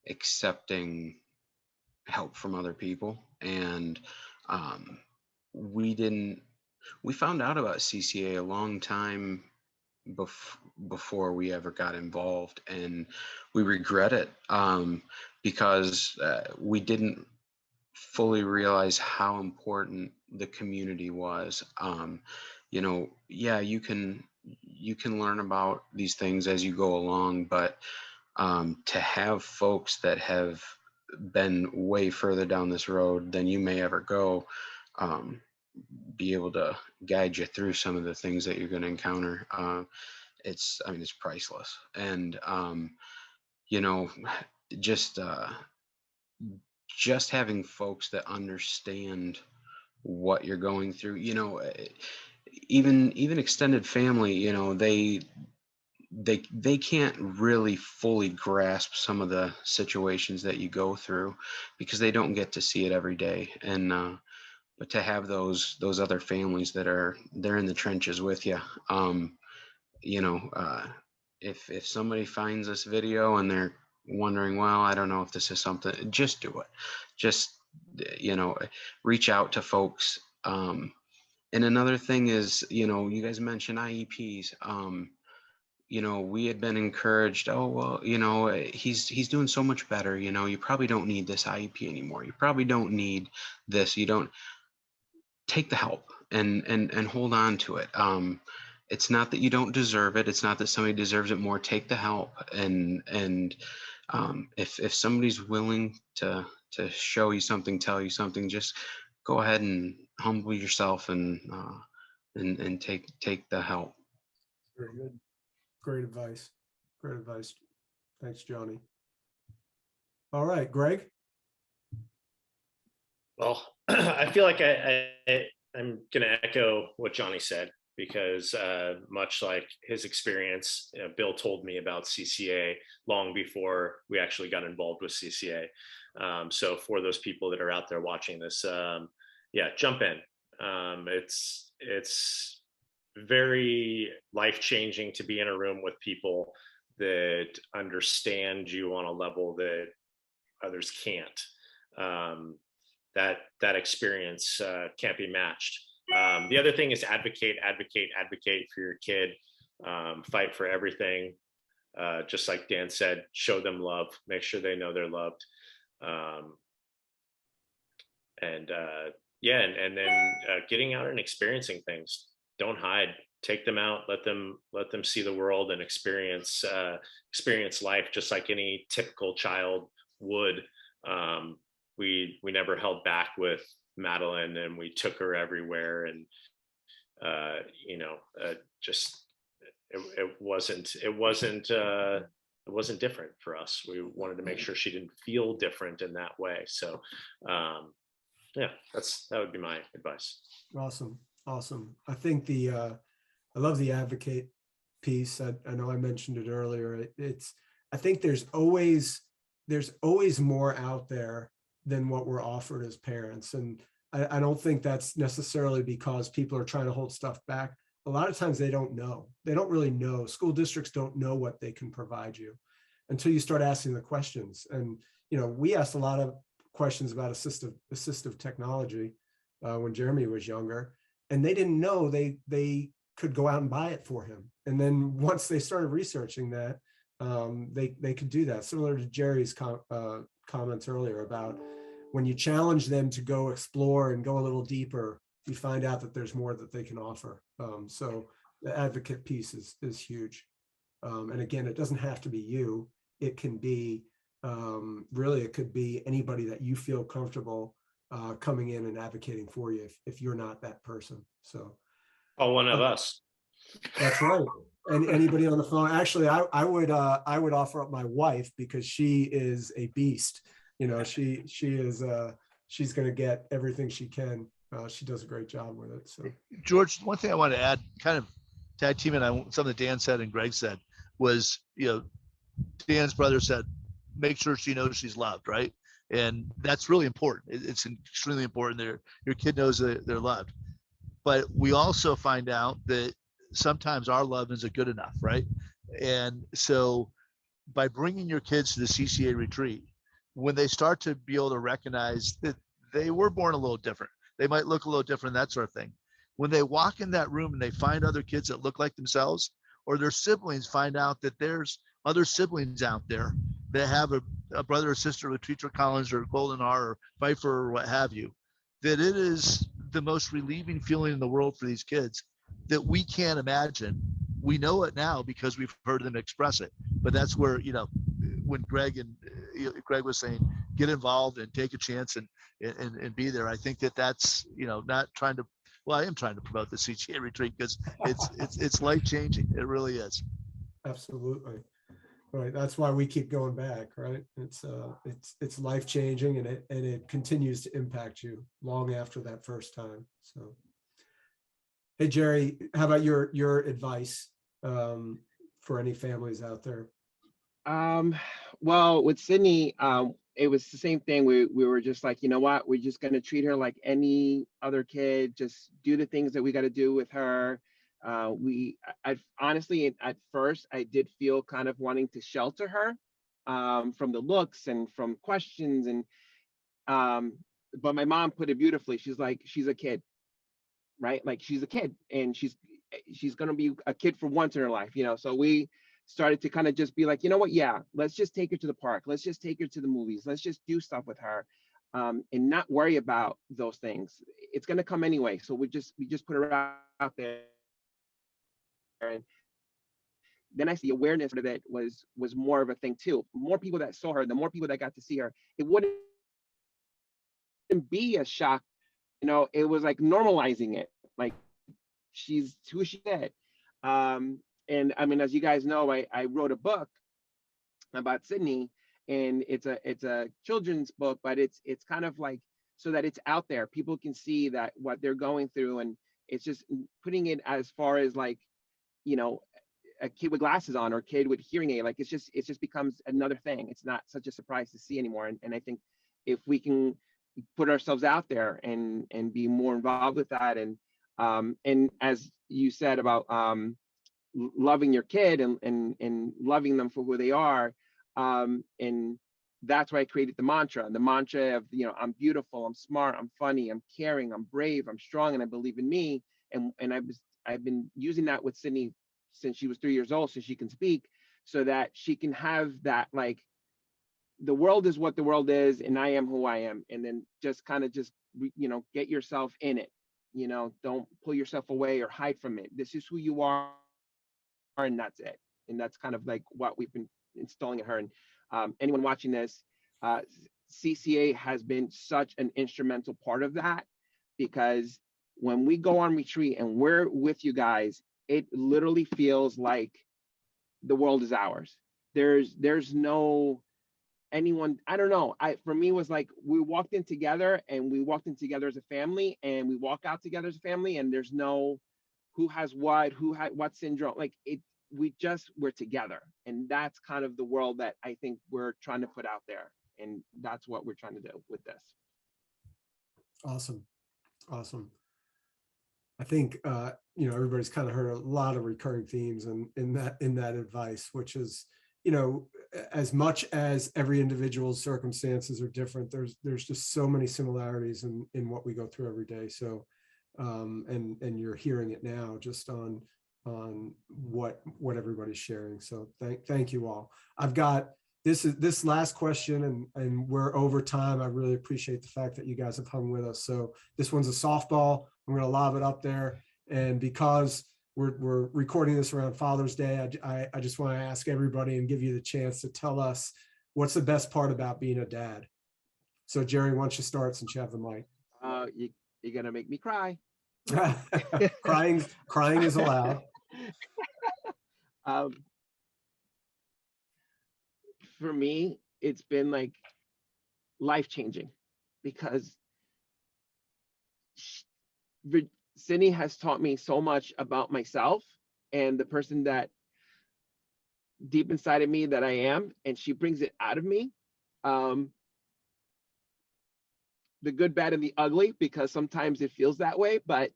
Speaker 2: accepting help from other people. And we found out about CCA a long time before we ever got involved, and we regret it because we didn't fully realize how important the community was. You can learn about these things as you go along, but to have folks that have been way further down this road than you may ever go, be able to guide you through some of the things that you're going to encounter. It's priceless. And, just having folks that understand what you're going through, even extended family, they can't really fully grasp some of the situations that you go through because they don't get to see it every day. And but to have those other families they're in the trenches with you, if somebody finds this video and they're wondering, well, I don't know if this is something, just do it. Just reach out to folks. And another thing is, you guys mentioned IEPs. We had been encouraged, oh, well, he's doing so much better. You probably don't need this IEP anymore. You probably don't need this. You don't. Take the help and hold on to it. It's not that you don't deserve it. It's not that somebody deserves it more. Take the help. And if somebody's willing to show you something, tell you something, just go ahead and humble yourself and take the help.
Speaker 1: Very good. Great advice. Great advice. Thanks, Johnny. All right, Greg.
Speaker 4: Well, I feel like I'm going to echo what Johnny said because much like his experience, Bill told me about CCA long before we actually got involved with CCA. So for those people that are out there watching this, jump in. It's very life-changing to be in a room with people that understand you on a level that others can't. That experience can't be matched. The other thing is advocate for your kid. Fight for everything. Just like Dan said, show them love, make sure they know they're loved. And then getting out and experiencing things. Don't hide. Take them out. Let them see the world and experience life just like any typical child would. We never held back with Madeline, and we took her everywhere. And just it wasn't different for us. We wanted to make sure she didn't feel different in that way. So that would be my advice.
Speaker 1: Awesome. I think I love the advocate piece. I know I mentioned it earlier. I think there's always more out there than what we're offered as parents. And I don't think that's necessarily because people are trying to hold stuff back. A lot of times they don't know. They don't really know. School districts don't know what they can provide you until you start asking the questions. And, we asked a lot of questions about assistive technology when Jeremy was younger, and they didn't know they could go out and buy it for him. And then once they started researching that, they could do that. Similar to Jerry's comments earlier about when you challenge them to go explore and go a little deeper, you find out that there's more that they can offer. So the advocate piece is huge. And again, it doesn't have to be you. It can be, it could be anybody that you feel comfortable coming in and advocating for you if you're not that person. So.
Speaker 4: One of us.
Speaker 1: That's right. And anybody on the phone. Actually, I would offer up my wife, because she is a beast. She is she's going to get everything she can. She does a great job with it. So,
Speaker 3: George, one thing I want to add, kind of tag team, and something Dan said and Greg said was, Dan's brother said, make sure she knows she's loved, right? And that's really important. It's extremely important that your kid knows that they're loved. But we also find out that sometimes our love isn't good enough, right? And so by bringing your kids to the CCA retreat, when they start to be able to recognize that they were born a little different, they might look a little different, that sort of thing. When they walk in that room and they find other kids that look like themselves, or their siblings find out that there's other siblings out there that have a brother or sister with Treacher Collins or Golden R or Pfeiffer or what have you, that it is the most relieving feeling in the world for these kids that we can't imagine. We know it now because we've heard them express it. But that's where, when Greg was saying, get involved and take a chance and be there. I think that's, not trying to, I am trying to promote the CCA retreat because it's life changing. It really is.
Speaker 1: Absolutely. Right. That's why we keep going back, right? It's life changing, and it continues to impact you long after that first time. So, hey, Jerry, how about your advice for any families out there?
Speaker 6: Well, with Sydney, it was the same thing. We were just like, you know what, we're just going to treat her like any other kid, just do the things that we got to do with her. I honestly, at first, I did feel kind of wanting to shelter her from the looks and from questions. And but my mom put it beautifully. She's like, she's a kid, right? Like, she's a kid, and she's going to be a kid for once in her life, So we started to kind of just be like, you know what? Yeah, let's just take her to the park. Let's just take her to the movies. Let's just do stuff with her, and not worry about those things. It's going to come anyway. So we just put her out there. And then I see awareness of it was more of a thing too. More people that saw her, the more people that got to see her, it wouldn't be a shock. It was like normalizing it. Like, she's who she said. And I mean, as you guys know, I wrote a book about Sydney, and it's a children's book, but it's kind of like so that it's out there. People can see that what they're going through, and it's just putting it as far as like, a kid with glasses on or a kid with hearing aid. Like, it just becomes another thing. It's not such a surprise to see anymore. And I think if we can put ourselves out there and be more involved with that, and as you said about loving your kid and loving them for who they are, and that's why I created the mantra. And the mantra of, I'm beautiful, I'm smart, I'm funny, I'm caring, I'm brave, I'm strong, and I believe in me. And I've been using that with Sydney since she was 3 years old, so she can speak, so that she can have that, like, the world is what the world is, and I am who I am. And then just kind of get yourself in it. Don't pull yourself away or hide from it. This is who you are, and that's it. And that's kind of like what we've been installing in her. And anyone watching this, CCA has been such an instrumental part of that, because when we go on retreat and we're with you guys, it literally feels like the world is ours. There's no anyone, I don't know. For me, it was like we walked in together, and we walked in together as a family, and we walk out together as a family, and there's no who has who had what syndrome. Like, we're together. And that's kind of the world that I think we're trying to put out there. And that's what we're trying to do with this.
Speaker 1: Awesome. I think everybody's kind of heard a lot of recurring themes in that advice, which is, as much as every individual's circumstances are different, there's just so many similarities in what we go through every day. So and you're hearing it now just on what everybody's sharing. So thank you all. I've got this last question, and we're over time. I really appreciate the fact that you guys have hung with us. So this one's a softball. I'm going to lob it up there. And because we're recording this around Father's Day, I just want to ask everybody and give you the chance to tell us what's the best part about being a dad. So Jerry, why don't you start since you have the mic?
Speaker 6: You're going to make me cry.
Speaker 1: Crying is allowed.
Speaker 6: For me, it's been like life-changing, because Sydney has taught me so much about myself and the person that deep inside of me that I am, and she brings it out of me. The good, bad, and the ugly, because sometimes it feels that way, but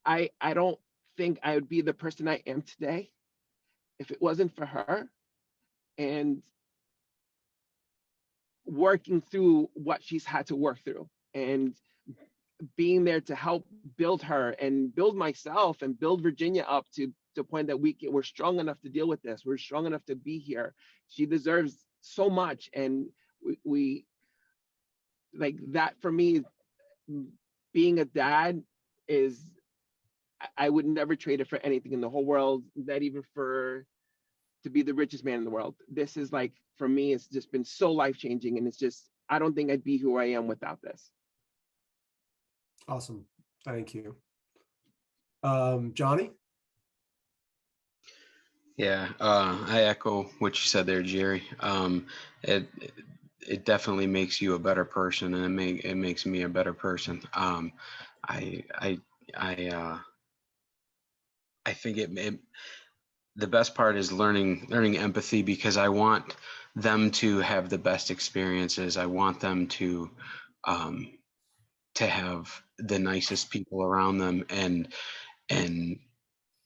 Speaker 6: I don't think I would be the person I am today if it wasn't for her, and working through what she's had to work through, and being there to help build her and build myself and build Virginia up to the point that we're strong enough to deal with this. We're strong enough to be here. She deserves so much. And we like that. For me, being a dad is, I would never trade it for anything in the whole world, not even to be the richest man in the world. This is like, for me, it's just been so life-changing. And it's just, I don't think I'd be who I am without this.
Speaker 1: Awesome. Thank you. Johnny?
Speaker 2: Yeah, I echo what you said there, Jerry. It definitely makes you a better person, and it makes me a better person. I think the best part is learning empathy, because I want them to have the best experiences. I want them to have the nicest people around them, and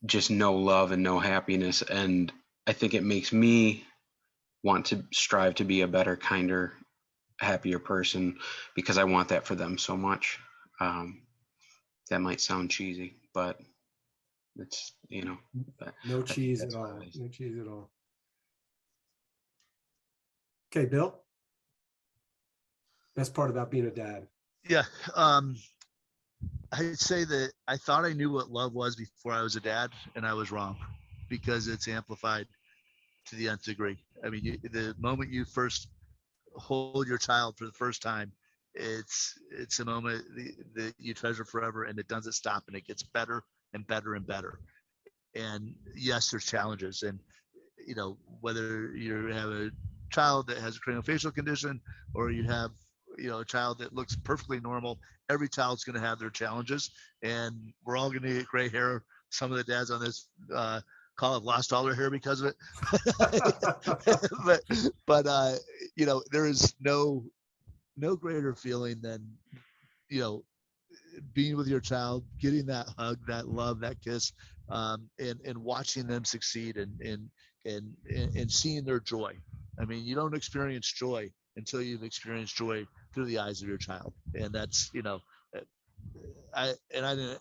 Speaker 2: just know love and know happiness. And I think it makes me want to strive to be a better, kinder, happier person, because I want that for them so much. That might sound cheesy, but it's,
Speaker 1: no cheese at all. No cheese at all. Okay, Bill. Best part about being a dad.
Speaker 3: Yeah. I'd say that I thought I knew what love was before I was a dad, and I was wrong, because it's amplified to the nth degree. I mean, the moment you first hold your child for the first time, it's a moment that you treasure forever, and it doesn't stop, and it gets better and better and better. And yes, there's challenges, and whether you have a child that has a craniofacial condition, or you have a child that looks perfectly normal, every child's going to have their challenges, and we're all going to get gray hair. Some of the dads on this call have lost all their hair because of it. but there is no greater feeling than being with your child, getting that hug, that love, that kiss, and watching them succeed, and seeing their joy. I mean, you don't experience joy until you've experienced joy through the eyes of your child. And that's, I didn't,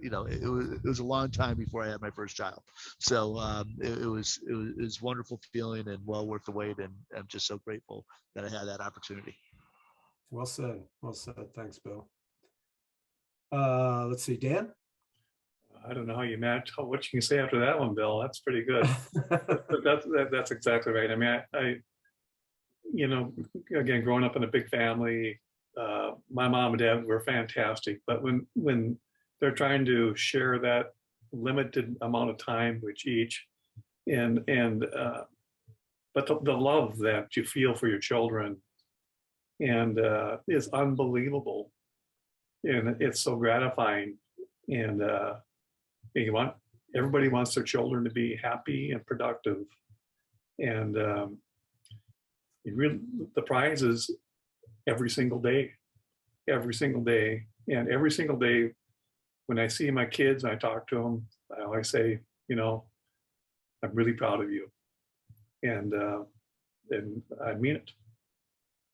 Speaker 3: it was a long time before I had my first child. So it was wonderful feeling and well worth the wait. And I'm just so grateful that I had that opportunity.
Speaker 1: Well said. Well said. Thanks, Bill. Let's see, Dan.
Speaker 5: I don't know how you match what you can say after that one, Bill. That's pretty good. But that's exactly right. I mean, I again, growing up in a big family, my mom and dad were fantastic. But when they're trying to share that limited amount of time with each, but the love that you feel for your children and is unbelievable, and it's so gratifying. And everybody wants their children to be happy and productive, and the prize is every single day, and every single day when I see my kids and I talk to them, I always say, I'm really proud of you, and I mean it.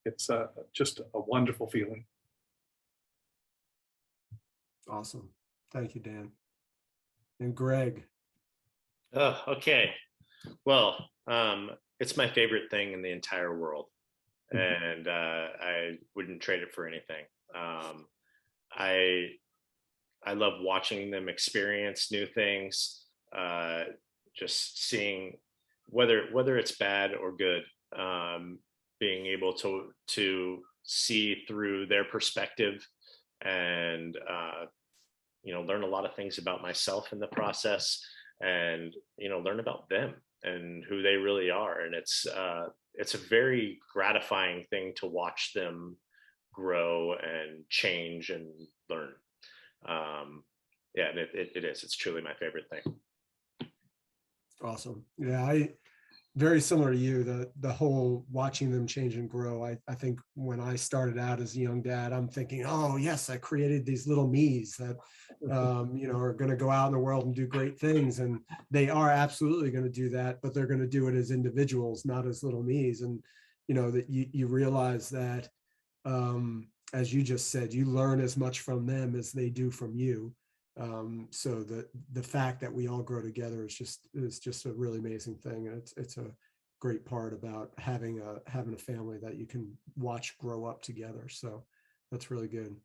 Speaker 5: It's just a wonderful feeling.
Speaker 1: Awesome. Thank you, Dan. And Greg.
Speaker 4: Oh, okay. Well, it's my favorite thing in the entire world, and I wouldn't trade it for anything. I love watching them experience new things, just seeing whether it's bad or good, being able to see through their perspective and learn a lot of things about myself in the process, and learn about them and who they really are. And it's a very gratifying thing to watch them grow and change and learn. And it's truly my favorite thing.
Speaker 1: Awesome. Yeah, very similar to you, the whole watching them change and grow. I think when I started out as a young dad, I'm thinking, oh yes, I created these little me's that are going to go out in the world and do great things, and they are absolutely going to do that, but they're going to do it as individuals, not as little me's. And that you realize that, as you just said, you learn as much from them as they do from you. So the fact that we all grow together is just a really amazing thing. And it's a great part about having a family that you can watch grow up together. So that's really good.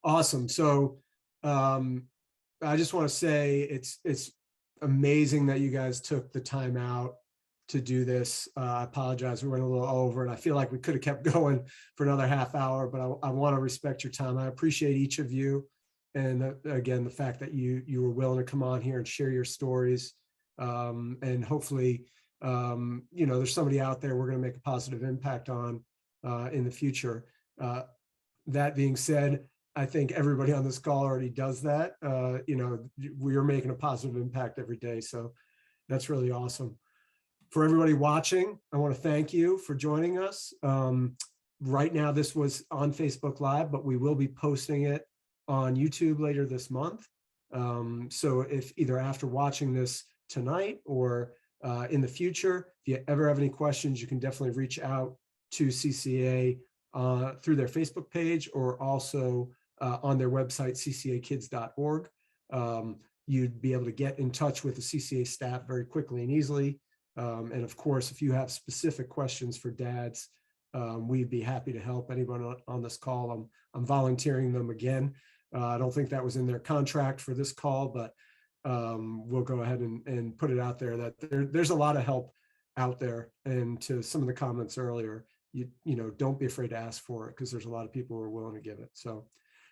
Speaker 1: Awesome. So I just want to say it's amazing that you guys took the time out to do this. I apologize, we went a little over, and I feel like we could have kept going for another half hour, but I want to respect your time. I appreciate each of you. And again, the fact that you were willing to come on here and share your stories, and hopefully, there's somebody out there we're going to make a positive impact on in the future. That being said, I think everybody on this call already does that. We are making a positive impact every day, so that's really awesome. For everybody watching, I want to thank you for joining us. Right now, this was on Facebook Live, but we will be posting it on YouTube later this month. So if either after watching this tonight or in the future, if you ever have any questions, you can definitely reach out to CCA through their Facebook page, or also on their website, ccakids.org. You'd be able to get in touch with the CCA staff very quickly and easily. And of course, if you have specific questions for dads, we'd be happy to help anyone on this call. I'm volunteering them again. I don't think that was in their contract for this call, but we'll go ahead and put it out there that there's a lot of help out there. And to some of the comments earlier, don't be afraid to ask for it, because there's a lot of people who are willing to give it. So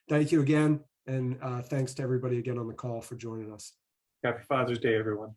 Speaker 1: thank you again. And thanks to everybody again on the call for joining us.
Speaker 5: Happy Father's Day, everyone.